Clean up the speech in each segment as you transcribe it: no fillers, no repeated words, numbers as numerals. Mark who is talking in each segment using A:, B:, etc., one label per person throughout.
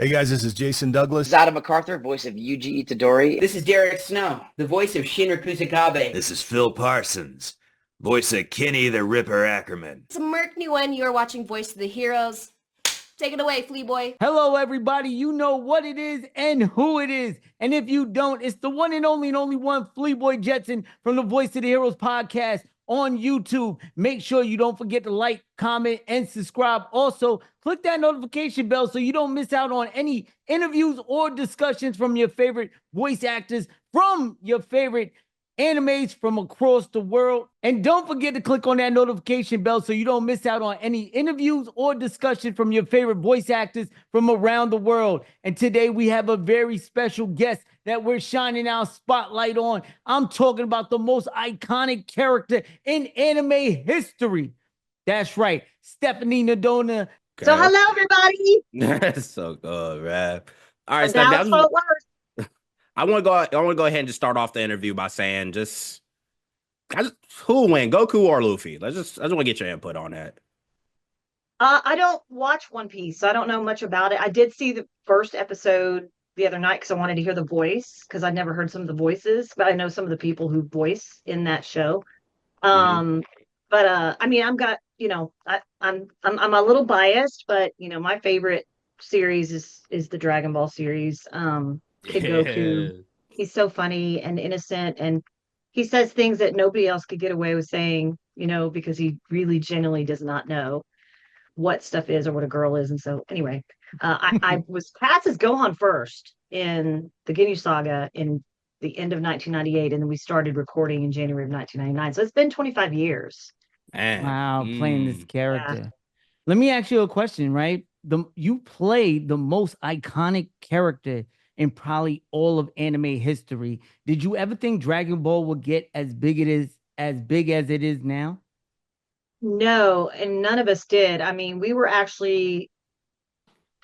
A: Hey guys, this is Jason
B: This
A: Douglas.
B: is Adam MacArthur, voice of Yuji Itadori.
C: This is Derek Snow, the voice of Shinra Kusakabe.
D: This is Phil Parsons, voice of Kenny the Ripper Ackerman.
E: It's Merc Nguyen. You are watching Voice of the Heroes. Take it away, Flea Boy.
F: Hello, everybody. You know what it is and who it is. And if you don't, it's the one and only one, Flea Boy Jetson from the Voice of the Heroes podcast on YouTube. Make sure you don't forget to like, comment, and subscribe. Also, click that notification bell so you don't miss out on any interviews or discussions from your favorite voice actors from your favorite animes from across the world. And don't forget to click on that notification bell so you don't miss out on any interviews or discussion from your favorite voice actors from around the world. And today we have a very special guest that we're shining our spotlight on. I'm talking about the most iconic character in anime history. That's right, Stephanie Nadolny.
G: Okay. So hello, everybody.
H: That's so good, man. All right,
G: Dallas Fort Worth.
H: I want to go ahead and just start off the interview by saying, who will win, Goku or Luffy? I just want to get your input on that.
G: I don't watch One Piece, so I don't know much about it. I did see the first episode the other night because I wanted to hear the voice because I'd never heard some of the voices, but I know some of the people who voice in that show. But I mean, I'm a little biased, but my favorite series is the Dragon Ball series. Kid Goku. He's so funny and innocent, and he says things that nobody else could get away with saying, because he really genuinely does not know what stuff is or what a girl is. And so anyway, I was cast as Gohan first in the Ginyu Saga in the end of 1998, and then we started recording in January of 1999. So it's been 25 years.
H: Man.
F: Wow, playing this character. Yeah. Let me ask you a question, right? You play the most iconic character in probably all of anime history. Did you ever think Dragon Ball would get as big as it is now?
G: No, and none of us did. I mean, we were actually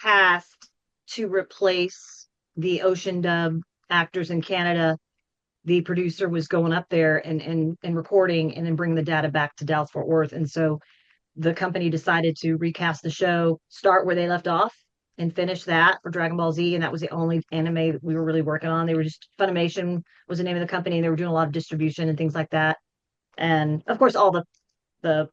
G: tasked to replace the Ocean dub actors in Canada. The producer was going up there and recording and then bringing the data back to Dallas Fort Worth. And so the company decided to recast the show, start where they left off, and finish that for Dragon Ball Z. And that was the only anime that we were really working on. They were just Funimation was the name of the company, and they were doing a lot of distribution and things like that. And of course, all the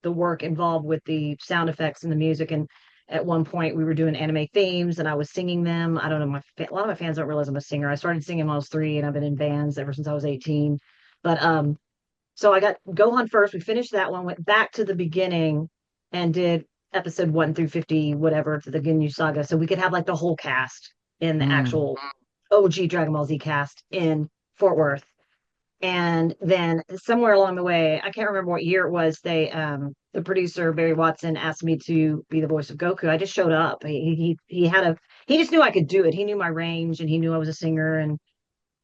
G: work involved with the sound effects and the music. And at one point we were doing anime themes and I was singing them. I don't know, a lot of my fans don't realize I'm a singer. I started singing when I was 3 and I've been in bands ever since I was 18. But so I got Gohan first. We finished that one, went back to the beginning and did episode 1 through 50, whatever, to the Ginyu Saga. So we could have like the whole cast in the actual OG Dragon Ball Z cast in Fort Worth. And then somewhere along the way, I can't remember what year it was, the producer, Barry Watson, asked me to be the voice of Goku. I just showed up. He just knew I could do it. He knew my range and he knew I was a singer and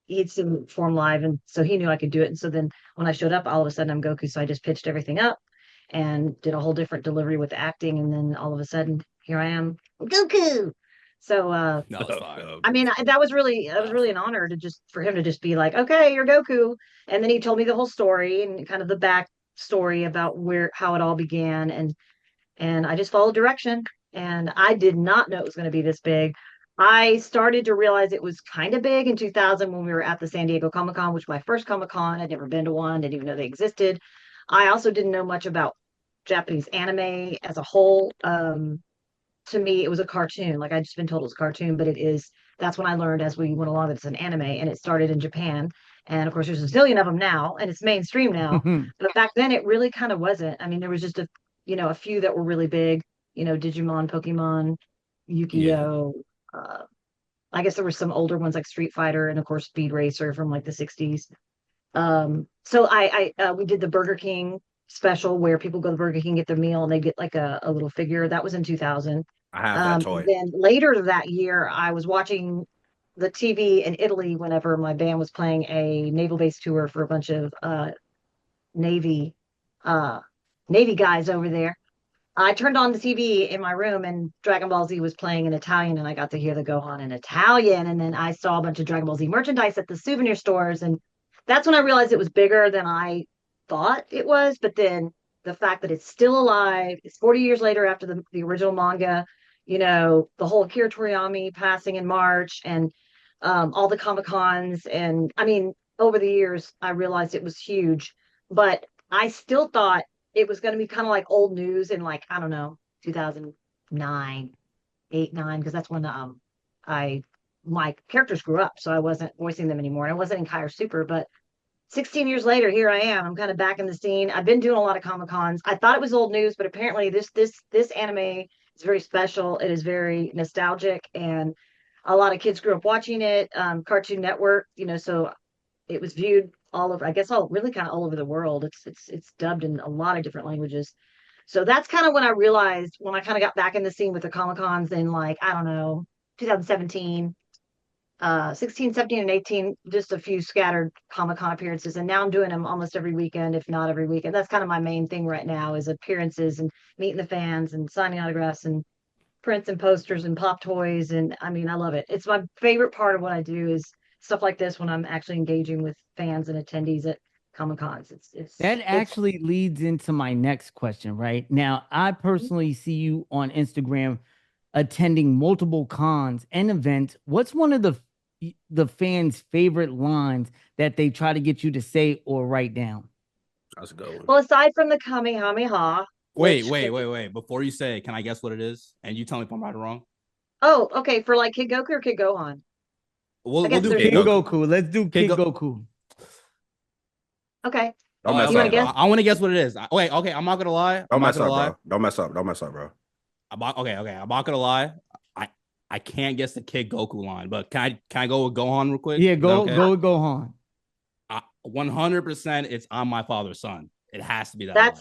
G: he'd seen me perform live. And so he knew I could do it. And so then when I showed up, all of a sudden I'm Goku. So I just pitched everything up and did a whole different delivery with the acting. And then all of a sudden, here I am, Goku. So, I mean, that was really an honor for him to just be like, okay, you're Goku. And then he told me the whole story and kind of the back story about how it all began. And I just followed direction. And I did not know it was going to be this big. I started to realize it was kind of big in 2000 when we were at the San Diego Comic-Con, which was my first Comic-Con. I'd never been to one, didn't even know they existed. I also didn't know much about Japanese anime as a whole. To me, it was a cartoon. Like I'd just been told it was a cartoon, but that's when I learned as we went along that it's an anime, and it started in Japan. And of course, there's a zillion of them now, and it's mainstream now. But back then, it really kind of wasn't. I mean, there was just a few that were really big. Digimon, Pokemon, Yu-Gi-Oh. Yeah. I guess there were some older ones like Street Fighter, and of course, Speed Racer from like the '60s. So we did the Burger King special where people go to Burger King, get their meal, and they get like a little figure. That was in 2000.
H: I have that toy.
G: Then later that year, I was watching the TV in Italy whenever my band was playing a naval base tour for a bunch of Navy guys over there. I turned on the TV in my room and Dragon Ball Z was playing in Italian, and I got to hear the Gohan in Italian. And then I saw a bunch of Dragon Ball Z merchandise at the souvenir stores, and that's when I realized it was bigger than I thought it was. But then the fact that it's still alive, it's 40 years later after the original manga. the whole Akira Toriyama passing in March and all the Comic-Cons. And I mean, over the years, I realized it was huge, but I still thought it was going to be kind of like old news in like, I don't know, 2009, 8, 9, because that's when my characters grew up, so I wasn't voicing them anymore. I wasn't in Kaiser Super, but 16 years later, here I am. I'm kind of back in the scene. I've been doing a lot of Comic-Cons. I thought it was old news, but apparently this anime is very special. It is very nostalgic, and a lot of kids grew up watching it. Cartoon Network, so it was viewed all over, I guess, really kind of all over the world. It's dubbed in a lot of different languages. So that's kind of when I realized, when I kind of got back in the scene with the Comic-Cons in, like, I don't know, 2017, 16, 17, and 18, just a few scattered Comic-Con appearances. And now I'm doing them almost every weekend, if not every weekend. That's kind of my main thing right now, is appearances and meeting the fans and signing autographs and prints and posters and pop toys. And I mean, I love it. It's my favorite part of what I do, is stuff like this, when I'm actually engaging with fans and attendees at Comic-Cons.
F: That actually leads into my next question. Right now, I personally see you on Instagram attending multiple cons and events. What's one of the fans' favorite lines that they try to get you to say or write down?
H: That's a good one.
G: Well, aside from the Kamehameha.
A: Wait. Before you say, can I guess what it is? And you tell me if I'm right or wrong.
G: Oh, okay. For like Kid Goku or Kid Gohan?
A: We'll
G: guess
A: do
G: there's-
F: Kid Goku. Let's do Kid
A: Kid
F: Goku.
G: Okay.
H: Don't mess
G: You wanna
H: up,
G: guess?
H: bro.
A: I want to guess what it is. Wait, okay. I'm not gonna lie.
H: Don't mess up, bro. Don't mess up. Don't mess up, bro.
A: Okay. I'm not gonna lie. I can't guess the Kid Goku line, but can I go with Gohan real quick?
F: Yeah,
A: Is that
F: go
A: okay?
F: with Gohan.
A: 100%. It's I'm my father's son. It has to be that. line.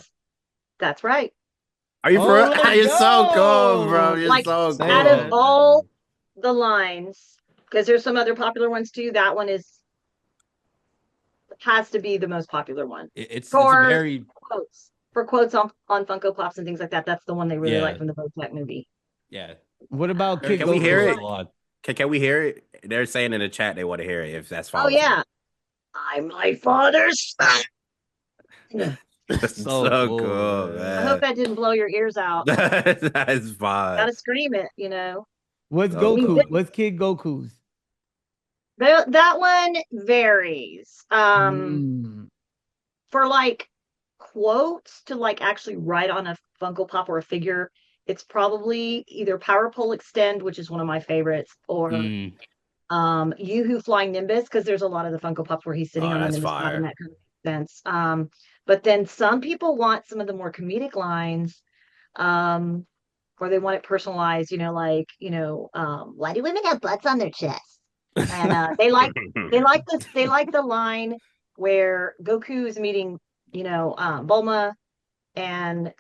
G: That's right.
H: Are you for real?
F: let's
H: You're so
F: go.
H: cool, bro. You're
G: Like,
H: so
A: Say
H: cool.
G: out of
A: it.
G: all the lines, because there's some other popular ones too, that one has to be the most popular one.
A: It's
G: For-
A: a very
G: Quotes on Funko Pops and things like that. That's the one they really
A: Yeah.
G: like from the BoJack movie.
A: yeah.
F: What about Kid
H: Can
F: Goku?
H: we hear it?
A: A lot.
H: Can we hear it? They're saying in the chat they want to hear it, if that's fine.
G: Oh yeah, I'm my father's son.
H: That's
A: So
H: so
A: cool,
H: cool,
A: man.
G: I
H: man.
G: hope that didn't blow your ears out.
H: That's fine.
G: Gotta scream it.
F: What's
H: Oh,
F: Goku?
G: cool.
F: What's Kid Goku's?
G: That one varies.
F: Mm.
G: For like quotes to like actually write on a Funko Pop or a figure, it's probably either Power Pole Extend, which is one of my favorites, or Yoo-Hoo Flying Nimbus, because there's a lot of the Funko Pops where he's sitting
H: Oh,
G: on the
H: that's
G: Nimbus
H: fire.
G: and that kind of sense. But then some people want some of the more comedic lines, or they want it personalized, why do women have butts on their chests? And they like the line where Goku is meeting, Bulma, and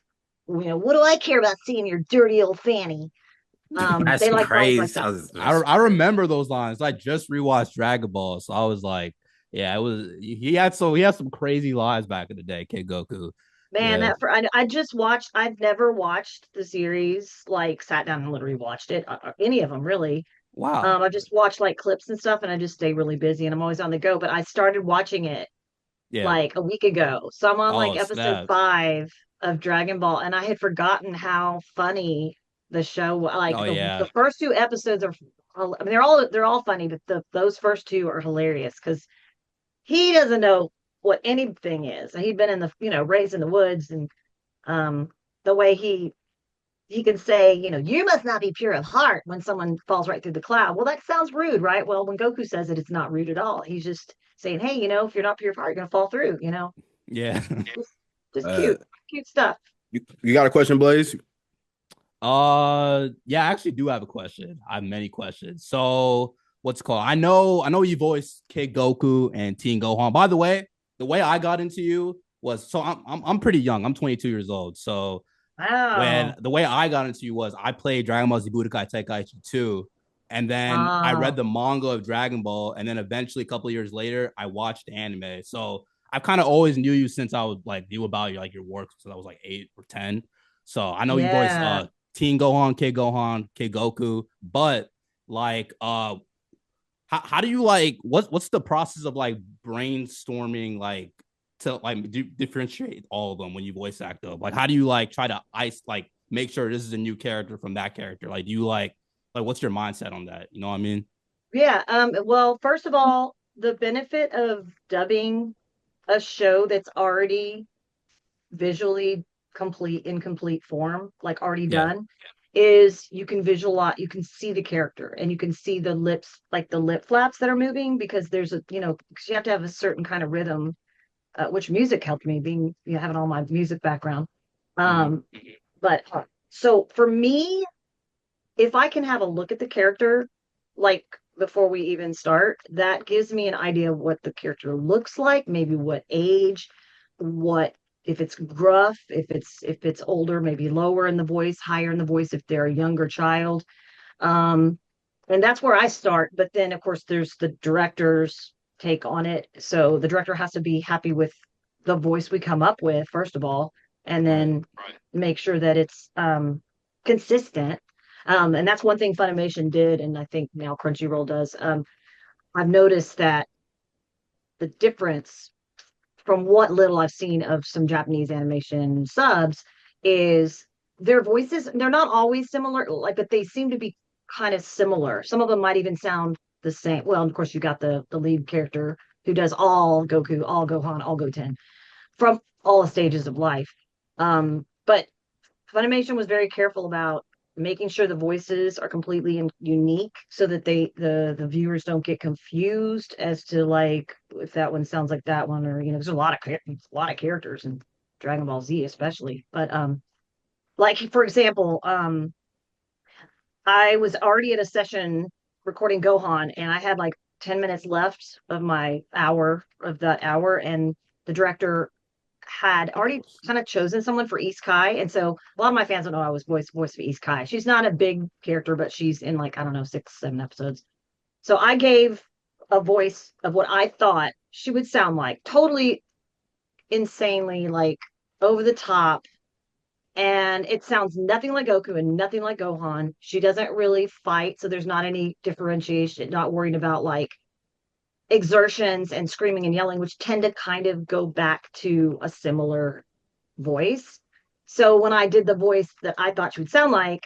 G: what do I care about seeing your dirty old fanny?
H: That's
G: they like lines
H: crazy.
G: like that.
A: I remember those lines. I just rewatched Dragon Ball, so I was like, yeah, it was. He had some crazy lines back in the day, Kid Goku.
G: Man,
A: Yeah.
G: I just watched. I've never watched the series, like sat down and literally watched it, any of them really.
A: Wow.
G: I just watched like clips and stuff, and I just stay really busy, and I'm always on the go. But I started watching it
A: Yeah.
G: like a week ago, so I'm on
A: Oh,
G: like episode
A: snaps.
G: 5 of Dragon Ball, and I had forgotten how funny the show was. Like
A: Oh, yeah.
G: the first 2 episodes are, I mean, they're all funny, but those first 2 are hilarious because he doesn't know what anything is. And he'd been in the raised in the woods, and the way he can say, you must not be pure of heart when someone falls right through the cloud. Well, that sounds rude, right? Well, when Goku says it, it's not rude at all. He's just saying, hey, if you're not pure of heart, you're gonna fall through.
A: Yeah.
G: Just cute stuff.
H: You got a question, Blaze?
A: Yeah, I actually do have a question. I have many questions. So what's it called? I know you voiced Kid Goku and Teen Gohan. By the way I got into you was, so I'm pretty young. I'm 22 years old. So
G: Wow.
A: when the way I got into you was I played Dragon Ball Z Budokai Tenkaichi 2, and then I read the manga of Dragon Ball, and then eventually a couple of years later I watched the anime. So I kind of always knew you since I was like knew about your work since I was like 8 or 10. So I know you voiced Teen Gohan, Kid Goku, but like how do you like what's the process of like brainstorming to like differentiate all of them when you voice act them? Like how do you like try to make sure this is a new character from that character? Like, do you like what's your mindset on that? You know what I mean?
G: Yeah. Well, first of all, the benefit of dubbing a show that's already visually in complete form, like already
A: Yeah.
G: done, is you can visualize, you can see the character and you can see the lips, like the lip flaps that are moving, because there's a, because you have to have a certain kind of rhythm, which music helped me, being, having all my music background. But so for me, if I can have a look at the character, like before we even start, that gives me an idea of what the character looks like, maybe what age, what, if it's gruff, if it's older, maybe lower in the voice, higher in the voice if they're a younger child. And that's where I start. But then of course there's the director's take on it. So the director has to be happy with the voice we come up with, first of all, and then make sure that it's consistent. And that's one thing Funimation did, and I think now Crunchyroll does. I've noticed that the difference from what little I've seen of some Japanese animation subs is their voices, they're not always similar, like, but they seem to be kind of similar. Some of them might even sound the same. Well, of course, you got the lead character who does all Goku, all Gohan, all Goten from all the stages of life. But Funimation was very careful about making sure the voices are completely unique, so that the viewers don't get confused as to, like, if that one sounds like that one, or there's a lot of characters in Dragon Ball Z especially. But like, for example, I was already at a session recording Gohan, and I had like 10 minutes left of my hour, and the director had already kind of chosen someone for East Kai. And so a lot of my fans don't know I was voice of East Kai. She's not a big character, but she's in, like, I don't know, 6-7 episodes. So I gave a voice of what I thought she would sound like, totally insanely, like, over the top. And it sounds nothing like Goku and nothing like Gohan. She doesn't really fight, so there's not any differentiation, not worrying about, like, exertions and screaming and yelling, which tend to kind of go back to a similar voice. So when I did the voice that I thought she would sound like,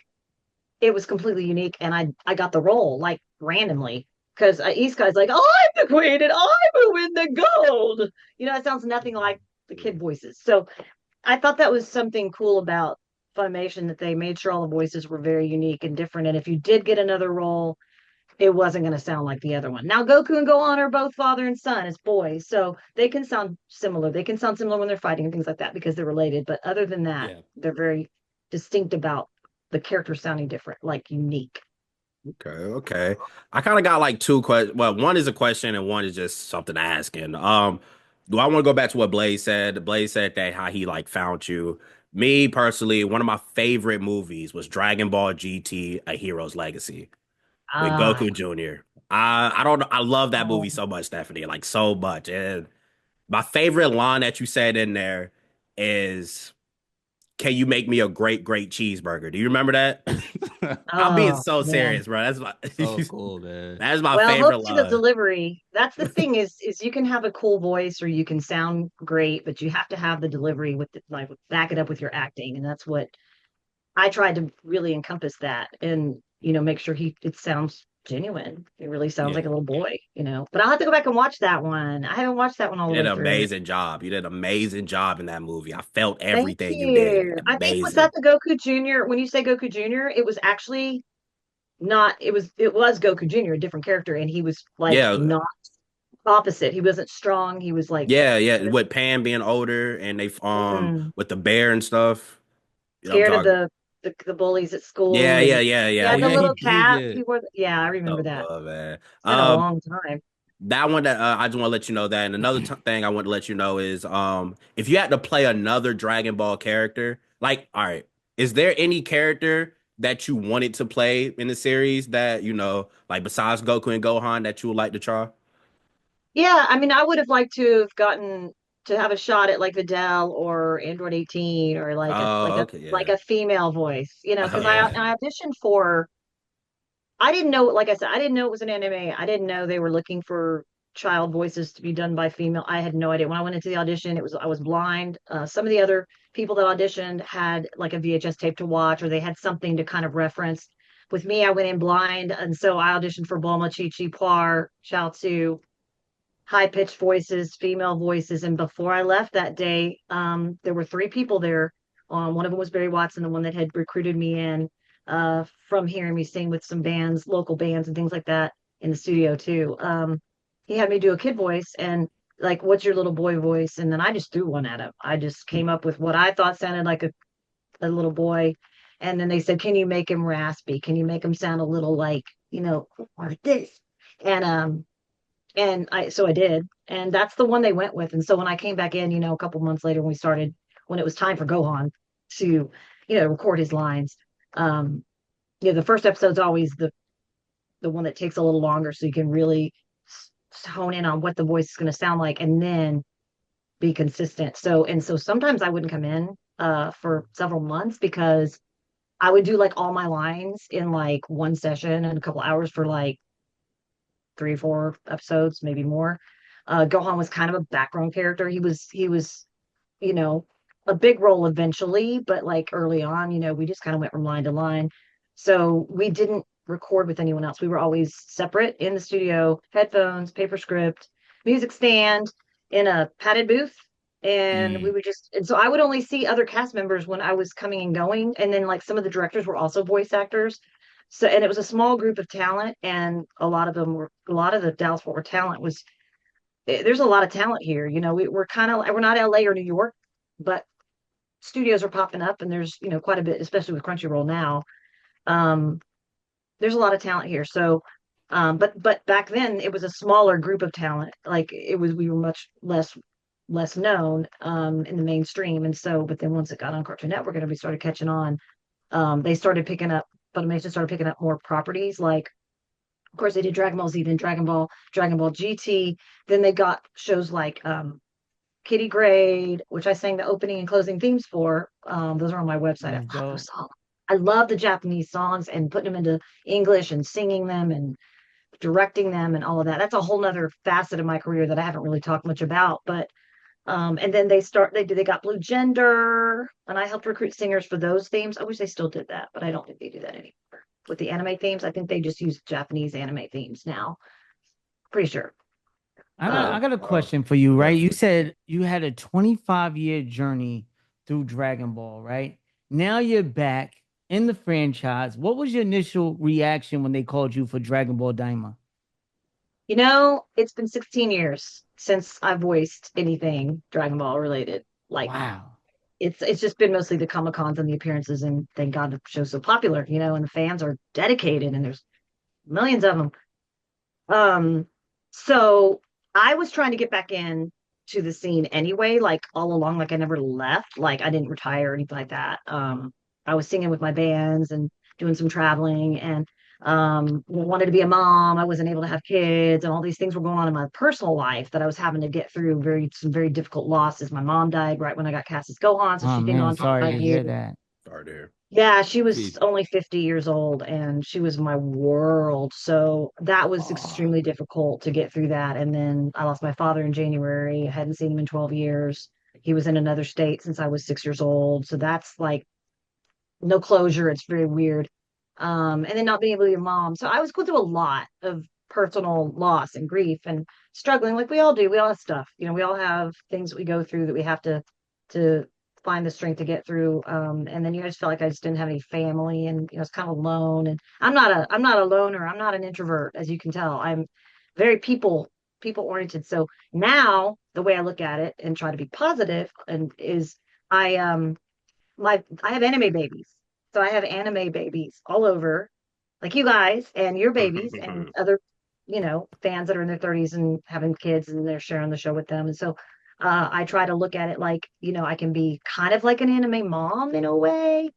G: it was completely unique, and I got the role, like, randomly, because East Guy's like, "Oh, I'm the queen and I will win the gold." It sounds nothing like the kid voices. So I thought that was something cool about Funimation, that they made sure all the voices were very unique and different. And if you did get another role, it wasn't going to sound like the other one. Now, Goku and Gohan are both father and son as boys, so they can sound similar. They can sound similar when they're fighting and things like that, because they're related. But other than that, they're very distinct about the character sounding different, like unique.
H: Okay. I kind of got like two questions. Well, one is a question and one is just something asking. Do I want to go back to what Blaze said? Blaze said that how he like found you. Me personally, one of my favorite movies was Dragon Ball GT: A Hero's Legacy with Goku Jr. I don't know. I love that movie so much, Stephanie, like so much. And my favorite line that you said in there is, "Can you make me a great cheeseburger?" Do you remember that? I'm being so serious, bro. That's my
A: So cool, man.
H: That's my
G: Well,
H: favorite
G: hopefully
H: line.
G: the delivery. That's the thing, is you can have a cool voice or you can sound great, but you have to have the delivery with like, back it up with your acting, and that's what I tried to really encompass that, and make sure it sounds genuine. It really sounds like a little boy. But I'll have to go back and watch that one. I haven't watched that one all the
H: You did
G: way
H: an
G: through.
H: amazing job. You did an amazing job in that movie. I felt
G: Thank
H: everything you did.
G: you. I think, was
H: Amazing.
G: that the Goku Jr.? When you say Goku Jr., it was actually not. It was Goku Jr., a different character, and he was like,
H: Yeah,
G: not opposite. He wasn't strong. He was like,
H: yeah. With Pan being older and they with the bear and stuff. You know what
G: scared
H: I'm
G: of
H: talking.
G: the bullies at school,
H: Yeah,
G: and he
A: Oh
G: had the
A: yeah,
G: little
A: he
G: cap.
A: did.
G: Yeah, I remember
H: So
G: that.
H: good, man.
G: It's been a long time.
H: That one that I just want to let you know that. And another thing I want to let you know is, if you had to play another Dragon Ball character, like, all right, is there any character that you wanted to play in the series that, like besides Goku and Gohan, that you would like to try?
G: Yeah, I mean, I would have liked to have gotten to have a shot at, like, Videl or Android 18, or like a
H: Oh,
G: like a
H: okay,
G: like
H: yeah.
G: a female voice, because I
A: Yeah.
G: I auditioned for. I didn't know, like I said, I didn't know it was an anime. I didn't know they were looking for child voices to be done by female. I had no idea. When I went into the audition, I was blind. Some of the other people that auditioned had like a VHS tape to watch, or they had something to kind of reference. With me, I went in blind, and so I auditioned for Bulma, Chi-Chi, Poir, Chiaotzu, high-pitched voices, female voices. And before I left that day, there were 3 people there. One of them was Barry Watson, the one that had recruited me in from hearing me sing with some bands, local bands and things like that in the studio too. He had me do a kid voice and like, what's your little boy voice? And then I just threw one at him. I just came up with what I thought sounded like a little boy. And then they said, can you make him raspy? Can you make him sound a little like, like this? And so I did. And that's the one they went with. And so when I came back in, a couple months later when it was time for Gohan to, record his lines, the first episode's always the one that takes a little longer so you can really hone in on what the voice is going to sound like and then be consistent. So sometimes I wouldn't come in for several months because I would do like all my lines in like one session and a couple hours for like 3 or 4 episodes, maybe more. Gohan was kind of a background character. He was, a big role eventually, but like early on, we just kind of went from line to line. So we didn't record with anyone else. We were always separate in the studio, headphones, paper script, music stand, in a padded booth. And we would and so I would only see other cast members when I was coming and going. And then like some of the directors were also voice actors. So, and it was a small group of talent, and a lot of the Dallas Fort Worth talent there's a lot of talent here. We're not LA or New York, but studios are popping up, and there's, quite a bit, especially with Crunchyroll now. There's a lot of talent here. So, but back then it was a smaller group of talent. Like we were much less known in the mainstream. And so, but then once it got on Cartoon Network and we started catching on, they started picking up, Funimation started picking up more properties. Like, of course, they did Dragon Ball Z, then Dragon Ball GT. Then they got shows like Kitty Grade, which I sang the opening and closing themes for. Those are on my website. I love those songs. I love the Japanese songs and putting them into English and singing them and directing them and all of that. That's a whole nother facet of my career that I haven't really talked much about. But and then they got Blue Gender, and I helped recruit singers for those themes. I wish they still did that, but I don't think they do that anymore. With the anime themes, I think they just use Japanese anime themes now. Pretty sure.
F: I got a question for you, right? You said you had a 25-year journey through Dragon Ball, right? Now you're back in the franchise. What was your initial reaction when they called you for Dragon Ball Daima?
G: It's been 16 years since I voiced anything Dragon Ball related. Like, wow. It's just been mostly the Comic-Cons and the appearances, and thank God the show's so popular, and the fans are dedicated, and there's millions of them. So I was trying to get back in to the scene anyway, like all along, like I never left, like I didn't retire or anything like that. I was singing with my bands and doing some traveling, and wanted to be a mom. I wasn't able to have kids, and all these things were going on in my personal life that I was having to get through. Some very difficult losses. My mom died right when I got cast as Gohan, so she'd been gone for 5 years.
F: Hear that.
H: Sorry to hear.
G: Yeah, she was only 50 years old, and she was my world. So that was extremely difficult to get through that. And then I lost my father in January. I hadn't seen him in 12 years. He was in another state since I was 6 years old. So that's like no closure. It's very weird. And then not being able to be a mom. So I was going through a lot of personal loss and grief and struggling, like we all do. We all have stuff, we all have things that we go through that we have to find the strength to get through. And then I just felt like I just didn't have any family, and I was kind of alone. And I'm not a loner. I'm not an introvert, as you can tell. I'm very people oriented. So now the way I look at it and try to be positive is I have anime babies. So I have anime babies all over, like you guys and your babies and other, fans that are in their 30s and having kids, and they're sharing the show with them. And so I try to look at it like, I can be kind of like an anime mom in a way.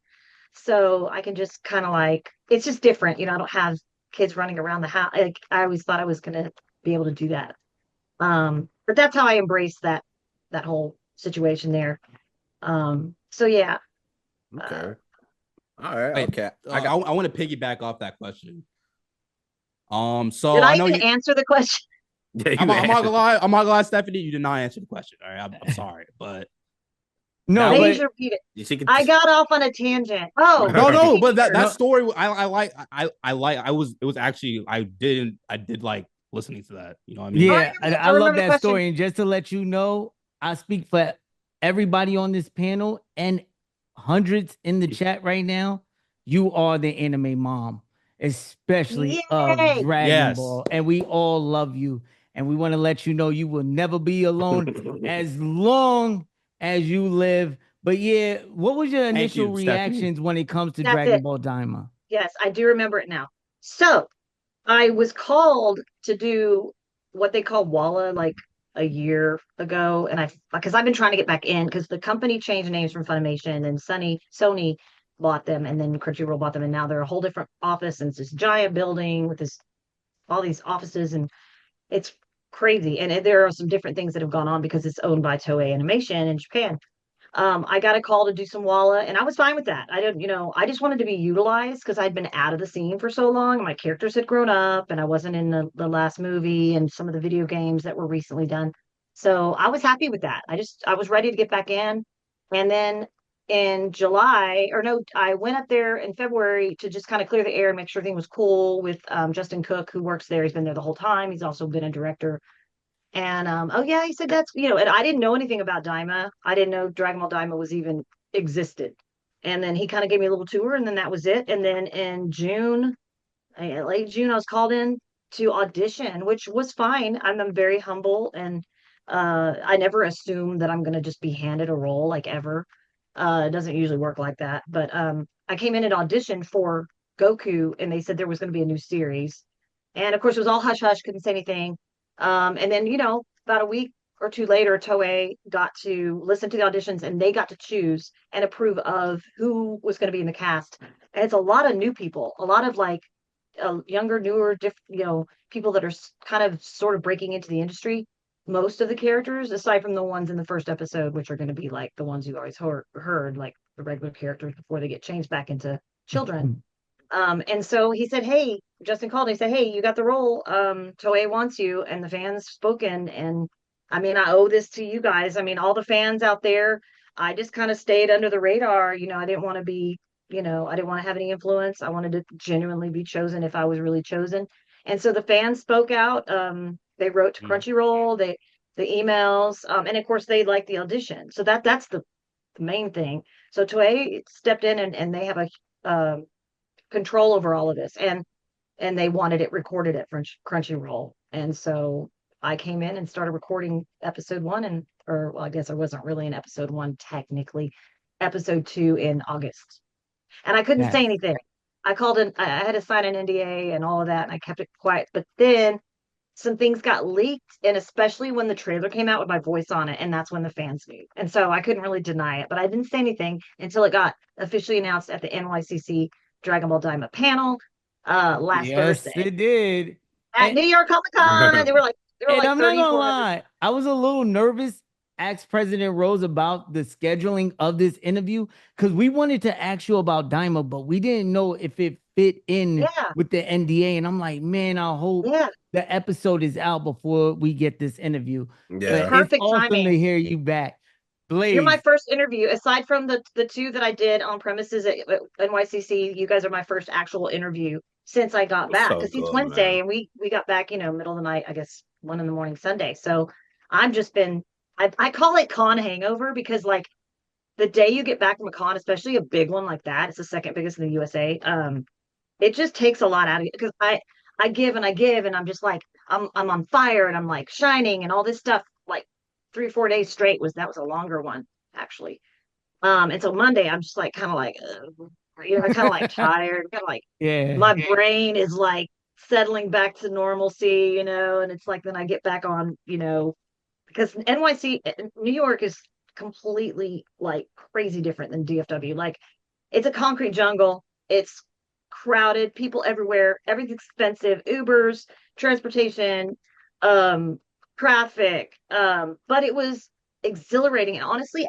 G: So I can just kind of like, it's just different. I don't have kids running around the house. Like, I always thought I was going to be able to do that. But that's how I embrace that whole situation there. So yeah.
H: Okay. All right.
A: Wait,
H: okay.
A: I want to piggyback off that question. So
G: did I
A: know
G: even answer the question?
H: Yeah,
A: I'm
H: you
A: not gonna
H: answered.
A: lie. I'm not gonna lie, Stephanie. You did not answer the question. All right, I'm sorry, but
F: No,
A: that
G: Please
F: but
G: repeat it.
H: She could.
G: I got off on a tangent. Oh,
A: no,
G: the
A: no,
G: TV
A: but that
G: series.
A: story I was it was actually I did like listening to that. You know what I mean?
F: yeah, I
G: I
F: love
G: remember the
F: that
G: question.
F: story. And just to let you know, I speak for everybody on this panel and hundreds in the chat right now. You are the anime mom, especially of
G: Yay!
F: Dragon
A: Yes.
F: Ball. And we all love you. And we want to let you know you will never be alone as long as you live. But yeah, what was your
A: Thank
F: initial
A: you, Stephanie.
F: reactions when it comes to
G: That's
F: Dragon
G: it.
F: Ball Daima?
G: Yes, I do remember it now. So I was called to do what they call Walla like a year ago, and because I've been trying to get back in because the company changed names from Funimation and Sony bought them, and then Crunchyroll bought them, and now they're a whole different office, and it's this giant building with this all these offices, and it's crazy. And there are some different things that have gone on because it's owned by Toei Animation in Japan. I got a call to do some Walla, and I was fine with that. I didn't, I just wanted to be utilized because I'd been out of the scene for so long. My characters had grown up, and I wasn't in the last movie and some of the video games that were recently done. So I was happy with that. I was ready to get back in. And then in July, or no, I went up there in February to just kind of clear the air and make sure everything was cool with Justin Cook, who works there. He's been there the whole time. He's also been a director. And oh yeah, he said that's and I didn't know anything about Daima. I didn't know Dragon Ball Daima was even existed. And then he kind of gave me a little tour, and then that was it. And then in June, late June, I was called in to audition, which was fine. I'm very humble, and I never assume that I'm gonna just be handed a role like ever. It doesn't usually work like that. But I came in and auditioned for Goku, and they said there was going to be a new series. And of course, it was all hush hush, couldn't say anything. And then, about a week or two later, Toei got to listen to the auditions, and they got to choose and approve of who was going to be in the cast. And it's a lot of new people, a lot of like younger, newer, people that are kind of sort of breaking into the industry. Most of the characters, aside from the ones in the first episode, which are going to be like the ones you always heard, like the regular characters before they get changed back into children. And so he said, hey, Justin called and he said, hey, you got the role. Toei wants you, and the fans spoken. And I mean, I owe this to you guys. I mean, all the fans out there, I just kind of stayed under the radar. I didn't want to be, I didn't want to have any influence. I wanted to genuinely be chosen if I was really chosen. And so the fans spoke out. They wrote to Crunchyroll, the emails, and of course they liked the audition. So that's the main thing. So Toei stepped in, and they have a control over all of this, and they wanted it recorded at Crunchyroll. And so I came in and started recording episode 1, or well, I guess I wasn't really in episode 1 technically, episode 2 in August. And I couldn't say anything. I called in, I had to sign an NDA and all of that, and I kept it quiet. But then some things got leaked, and especially when the trailer came out with my voice on it, and that's when the fans knew. And so I couldn't really deny it, but I didn't say anything until it got officially announced at the NYCC Dragon Ball Daima panel last Thursday.
F: Yes, it did.
G: At New York Comic Con. They were like
F: And I'm not
G: 30,
F: gonna lie, I was a little nervous. Asked President Rose about the scheduling of this interview because we wanted to ask you about Daima, but we didn't know if it fit in with the NDA. And I'm like, man, I hope the episode is out before we get this interview.
H: Yeah,
F: but it's awesome timing to hear you back. Blaze.
G: You're my first interview, aside from the two that I did on premises at NYCC. You guys are my first actual interview since I got back, because it's Wednesday, and we got back, middle of the night, I guess 1 a.m. Sunday. So I've just been, I call it con hangover, because like the day you get back from a con, especially a big one like that, it's the second biggest in the USA. It just takes a lot out of you, because I give and I give, and I'm just like, I'm on fire, and I'm like shining and all this stuff. Like 3-4 days straight was a longer one actually. And so Monday I'm just like kind of like kind of like tired, kind of like my brain is like settling back to normalcy, and it's like then I get back on, because NYC, New York, is completely like crazy different than DFW. Like it's a concrete jungle. It's crowded, people everywhere, everything's expensive, Ubers, transportation, traffic. But it was exhilarating. And honestly,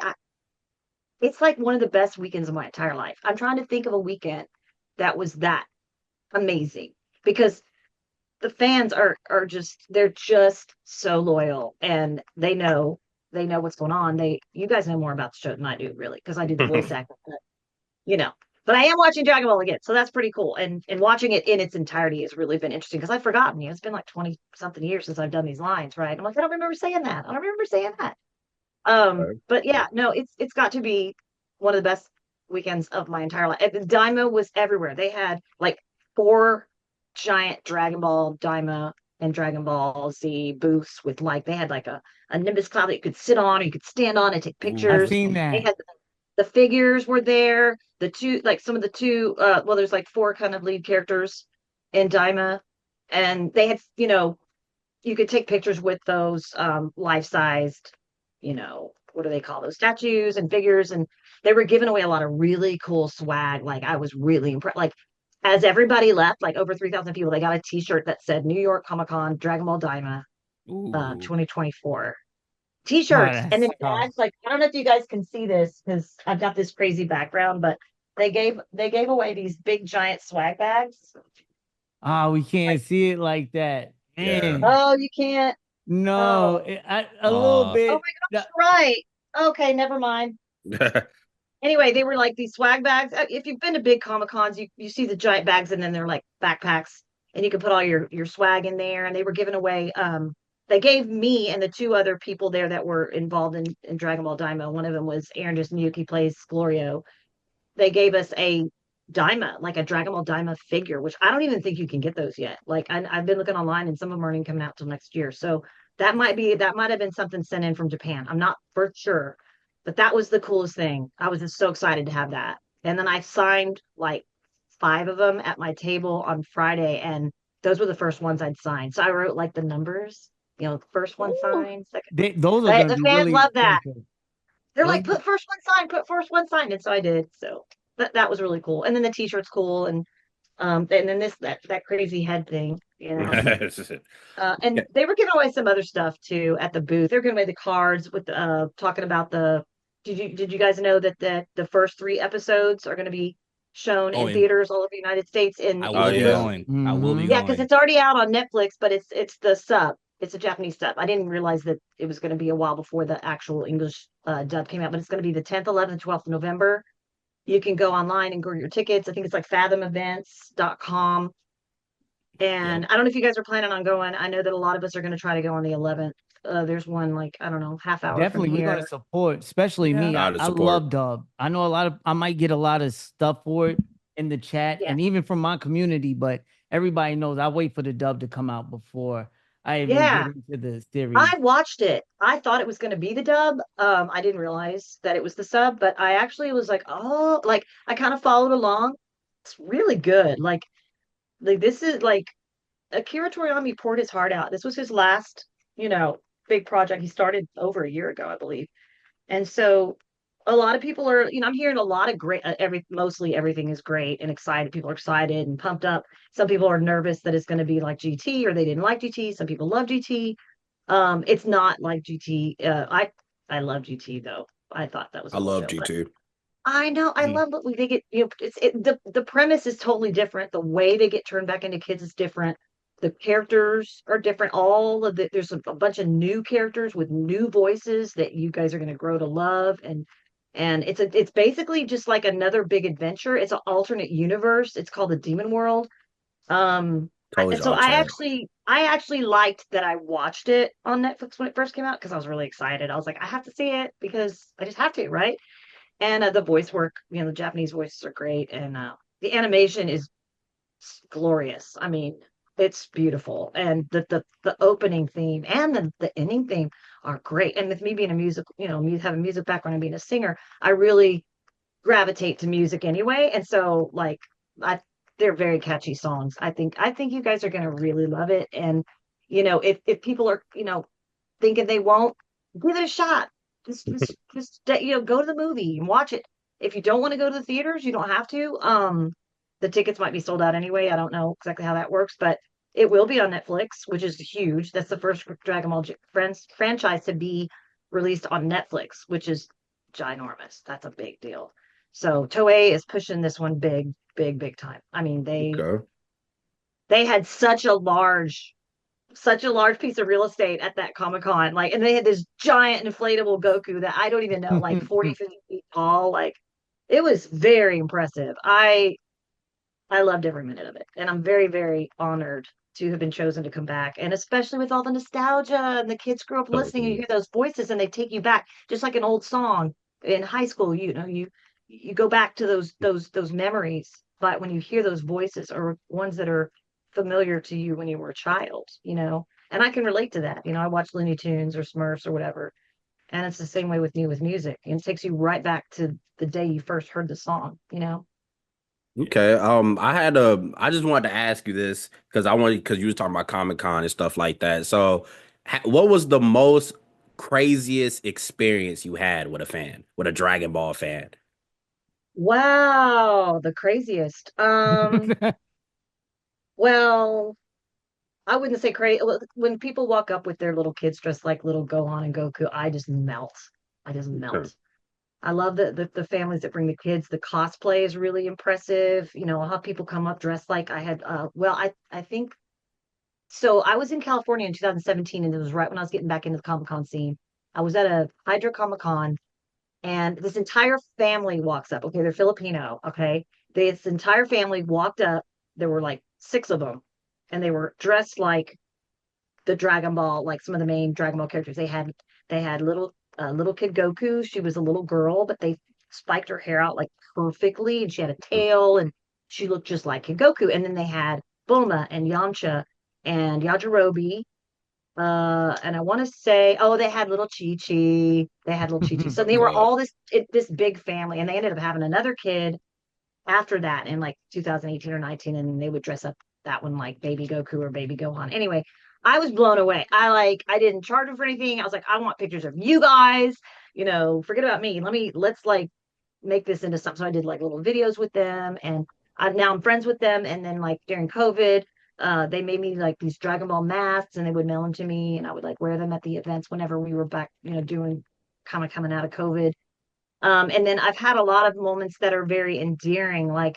G: it's like one of the best weekends of my entire life. I'm trying to think of a weekend that was that amazing, because the fans are just, they're just so loyal, and they know what's going on. You guys know more about the show than I do, really, because I do the voice acting, but, you know. But I am watching Dragon Ball again, so that's pretty cool. And watching it in its entirety has really been interesting because I've forgotten. It's been like 20 something years since I've done these lines, right? I'm like, I don't remember saying that. I don't remember saying that. But yeah, no, it's got to be one of the best weekends of my entire life. Daima was everywhere. They had like 4 giant Dragon Ball Daima and Dragon Ball Z booths with, like, they had like a Nimbus cloud that you could sit on or you could stand on and take
F: I've
G: pictures.
F: seen
G: They
F: that.
G: had the figures were there. The two, like some of the two, well, there's like 4 kind of lead characters in Daima, and they had, you could take pictures with those life-sized, what do they call those, statues and figures, and they were giving away a lot of really cool swag. Like, I was really impressed. Like, as everybody left, like over 3,000 people, they got a T-shirt that said New York Comic Con Dragon Ball Daima
A: Ooh.
G: 2024
F: Oh,
G: T-shirts,
F: that's
G: and then
F: tough.
G: bags. Like, I don't know if you guys can see this because I've got this crazy background, but they gave away these big giant swag bags.
F: Ah, we can't
G: Like,
F: see it like that.
H: Yeah.
F: Man.
G: oh, you can't.
F: No,
G: Oh,
F: a little
A: Uh,
G: oh
F: bit.
G: my gosh, right. Okay, never mind. Anyway, they were like these swag bags. If you've been to big Comic Cons, you see the giant bags, and then they're like backpacks, and you can put all your swag in there. And they were giving away. They gave me and the 2 other people there that were involved in Dragon Ball Daima. One of them was Aaron Dismuke, plays Glorio. They gave us a Daima, like a Dragon Ball Daima figure, which I don't even think you can get those yet. Like, I've been looking online, and some of them aren't even coming out till next year. So that might have been something sent in from Japan. I'm not for sure, but that was the coolest thing. I was just so excited to have that. And then I signed like 5 of them at my table on Friday, and those were the first ones I'd signed. So I wrote like the numbers, first one
F: Ooh.
G: signed, second.
F: Those are going to
G: The
F: be
G: fans
F: really
G: love that.
F: expensive.
G: They're
F: Those,
G: like, put first one signed, put first one signed. And so I did. So that was really cool. And then the t-shirt's cool. And then that crazy head thing, and
H: Yeah.
G: they were giving away some other stuff too at the booth. They're giving away the cards with talking about did you guys know that the first 3 episodes are going to be shown
A: oh,
G: in
A: and
G: theaters all over the United States
A: I
G: in
A: will be
G: English?
H: Yeah.
A: going. I will be
G: Yeah, because
A: going.
G: it's already out on Netflix, but it's the sub. It's a Japanese sub. I didn't realize that it was going to be a while before the actual English dub came out, but it's going to be the 10th, 11th, 12th of November. You can go online and get your tickets. I think it's like fathomevents.com.
A: Yep.
G: And I don't know if you guys are planning on going. I know that a lot of us are going to try to go on the 11th. There's one, like, I don't know, half hour from
F: definitely, we're going to
G: here.
F: support, especially
G: Yeah.
F: me. I,
H: Gotta
F: I
H: support.
F: love dub. I know I might get a lot of stuff for it in the chat
G: Yeah.
F: and even from my community, but everybody knows I wait for the dub to come out before I even
G: Yeah.
F: get into the series.
G: I watched it. I thought it was going to be the dub. I didn't realize that it was the sub, but I actually was like, oh, like, I kind of followed along. It's really good. Like this is like Akira Toriyama poured his heart out. This was his last, big project. He started over a year ago, I believe. And so a lot of people are, I'm hearing a lot of great, mostly everything is great and excited. People are excited and pumped up. Some people are nervous that it's going to be like GT or they didn't like GT. Some people love GT. It's not like GT. I love GT though. I thought that was a
H: I
G: cool
H: love
G: show, but
H: G2.
G: I know I
A: Mhm.
G: love what they get. The premise is totally different. The way they get turned back into kids is different. The characters are different. There's a bunch of new characters with new voices that you guys are going to grow to love, and it's basically just like another big adventure. It's an alternate universe. It's called the Demon World.
H: Told
G: So
H: y'all, chat.
G: I actually liked that I watched it on Netflix when it first came out because I was really excited. I was like, I have to see it because I just have to, right? And the voice work, the Japanese voices are great, and the animation is glorious. I mean, it's beautiful, and the opening theme and the ending theme are great. And with me being a music, me having a music background and being a singer, I really gravitate to music anyway. And so, like, I they're very catchy songs. I think you guys are gonna really love it. And if people are thinking they won't, give it a shot. Just go to the movie and watch it. If you don't want to go to the theaters, you don't have to. The tickets might be sold out anyway. I don't know exactly how that works, but it will be on Netflix, which is huge. That's the first Dragon Ball franchise to be released on Netflix, which is ginormous. That's a big deal. So Toei is pushing this one big, big, big time. I mean,
H: Okay.
G: they had such a large piece of real estate at that Comic-Con. Like, and they had this giant inflatable Goku that I don't even know, like 40, 50 feet tall. Like, it was very impressive. I loved every minute of it. And I'm very, very honored to have been chosen to come back. And especially with all the nostalgia and the kids grow up listening and you hear those voices and they take you back, just like an old song in high school, you go back to those memories. But when you hear those voices or ones that are familiar to you when you were a child, and I can relate to that. I watch Looney Tunes or Smurfs or whatever. And it's the same way with me with music. And it takes you right back to the day you first heard the song.
H: Okay. I just wanted to ask you this because you was talking about Comic Con and stuff like that. So, what was the most craziest experience you had with a fan, with a Dragon Ball fan?
G: Wow, the craziest. Well, I wouldn't say crazy. When people walk up with their little kids dressed like little Gohan and Goku, I just melt. I just
H: Sure.
G: melt. I love the families that bring the kids. The cosplay is really impressive. I'll have people come up dressed like I had well, I think so. I was in California in 2017 and it was right when I was getting back into the Comic-Con scene. I was at a Hydro Comic-Con and this entire family walks up. Okay, they're Filipino. Okay, this entire family walked up. There were like six of them, and they were dressed like the Dragon Ball, like some of the main Dragon Ball characters. They had little Kid Goku. She was a little girl, but they spiked her hair out like perfectly, and she had a tail, and she looked just like Kid Goku. And then they had Bulma and Yamcha and Yajirobe, and I want to say, oh, they had little Chi Chi. They had little Chi Chi. So they were
H: Yeah.
G: all this big family, and they ended up having another kid after that in like 2018 or 19, and they would dress up that one like Baby Goku or Baby Gohan. Anyway, I was blown away. I didn't charge them for anything. I was like, I want pictures of you guys. Forget about me. Let's like make this into something. So I did like little videos with them, and now I'm friends with them. And then like during COVID, they made me like these Dragon Ball masks, and they would mail them to me, and I would like wear them at the events whenever we were back, doing kind of coming out of COVID. And then I've had a lot of moments that are very endearing, like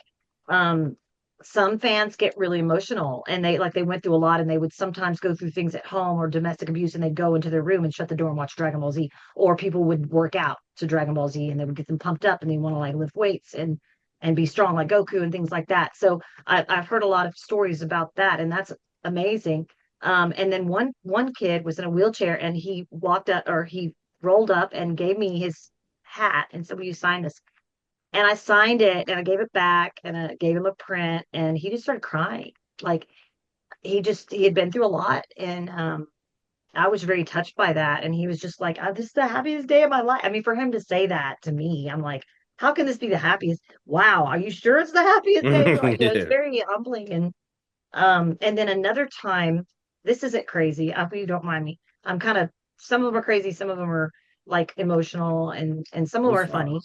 G: um, some fans get really emotional and they went through a lot and they would sometimes go through things at home or domestic abuse and they'd go into their room and shut the door and watch Dragon Ball Z. Or people would work out to Dragon Ball Z and they would get them pumped up and they want to like lift weights and be strong like Goku and things like that. So I've heard a lot of stories about that, and that's amazing. And then one kid was in a wheelchair and he walked up or he rolled up and gave me his hat and said, "Will you sign this?" And I signed it and I gave it back and I gave him a print and he just started crying. Like he had been through a lot, and I was very touched by that. And he was just like, "This is the happiest day of my life." I mean, for him to say that to me, I'm like, how can this be the happiest? Wow, are you sure it's the happiest day of your life? It's
H: Yeah.
G: very humbling. And then another time, this isn't crazy. I hope you don't mind me. I'm kind of Some of them are crazy, some of them are like emotional, and some of them
H: It's
G: are
H: fine.
G: funny.